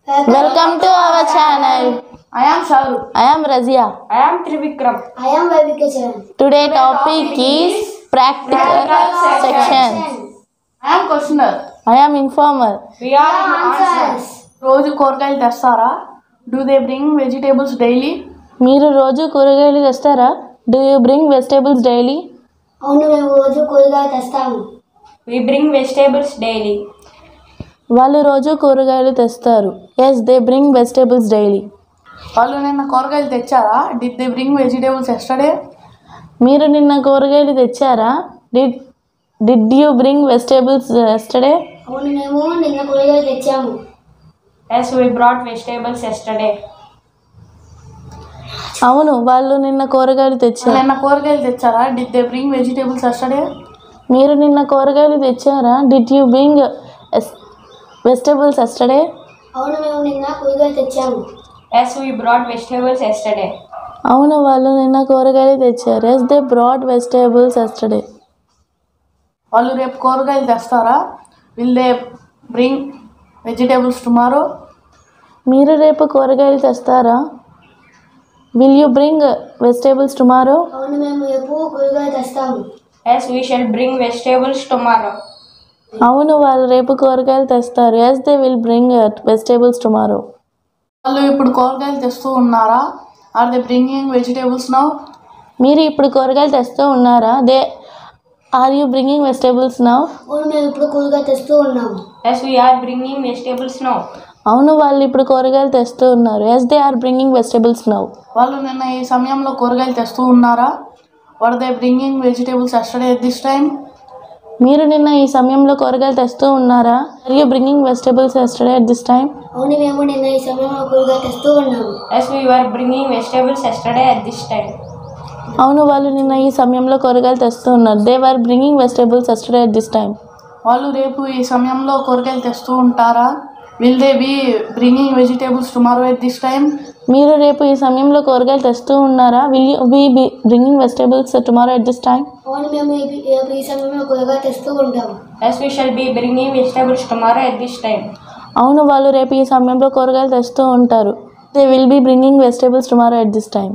Welcome to our channel. I am Shahrukh. I am Razia. I am Trivikram. I am Vavika. Today topic is practical section. I am questioner. I am informer. We are answers. రోజు కూరగాయలు తెస్తారా? Do they bring vegetables daily? మీరు రోజు కూరగాయలు తెస్తారా? Do you bring vegetables daily? అవును, మేము రోజు కూరగాయలు తెస్తాము. We bring vegetables daily. వాళ్ళు రోజు కూరగాయలు తెస్తారు. Yes, they bring vegetables daily. వాళ్ళు నిన్న కూరగాయలు తెచ్చారా? Did they bring vegetables yesterday? మీరు నిన్న కూరగాయలు తెచ్చారా? Did you bring vegetables yesterday? అవును, మేము నిన్న కూరగాయలు తెచ్చాము. Yes, we brought vegetables yesterday. అవును, వాళ్ళు నిన్న కూరగాయలు తెచ్చారు. నిన్న కూరగాయలు తెచ్చారా? Did they bring vegetables yesterday? మీరు నిన్న కూరగాయలు తెచ్చారా? Did you bring vegetables yesterday? అవును, మేము నిన్న కూరగాయలు తెచ్చాము. Yes, we brought vegetables yesterday. అవును, వాళ్ళు నిన్న కూరగాయలు తెచ్చారు. Yes, they brought vegetables yesterday. వాళ్ళు రేపు కూరగాయలు తెస్తారా? Will they bring vegetables tomorrow? మీరు రేపు కూరగాయలు తెస్తారా? Will you bring vegetables tomorrow? అవును, మేము రేపు కూరగాయలు తెస్తాము. Yes, we shall bring vegetables tomorrow. అవును, వాళ్ళు రేపు కూరగాయలు తెస్తారు. Yes, they will bring vegetables tomorrow. వాళ్ళు ఇప్పుడు కూరగాయలు తెస్తూ ఉన్నారా? Are they bringing vegetables now? మీరు ఇప్పుడు కూరగాయలు తెస్తూ ఉన్నారా? Are you bringing vegetables now? అవును, మేము ఇప్పుడు కూరగాయలు తెస్తూ ఉన్నాము. Yes, we are bringing vegetables now. అవును, వాళ్ళు ఇప్పుడు కూరగాయలు తెస్తూ ఉన్నారు. Yes, they are bringing vegetables now. వాళ్ళు నిన్న ఈ సమయంలో కూరగాయలు తెస్తూ ఉన్నారా? Were they bringing vegetables yesterday at this time? మీరు నిన్న ఈ సమయంలో కూరగాయలు తెస్తూ ఉన్నారా? Are you bringing vegetables yesterday at this time? అవును, మేము నిన్న ఈ సమయంలో కూరగాయలు తెస్తూ ఉన్నాము. Yes, we were bringing vegetables yesterday at this time. అవును, వాళ్ళు నిన్న ఈ సమయంలో కూరగాయలు తెస్తూ ఉన్నారు. They were bringing vegetables yesterday at this time. వాళ్ళు రేపు ఈ సమయంలో కూరగాయలు తెస్తూ ఉంటారా? Will they be bringing vegetables tomorrow at this time? మీరు రేపు ఈ సమయంలో కూరగాయలు తెస్తూ ఉన్నారా? Will you be bringing vegetables tomorrow at this time? అవును, మేము రేపు ఈ సమయంలో కూరగాయలు తెస్తూ ఉంటాము. Yes, we shall be bringing vegetables tomorrow at this time. అవును, వాళ్ళు రేపు ఈ సమయంలో కూరగాయలు తెస్తూ ఉంటారు. They will be bringing vegetables tomorrow at this time.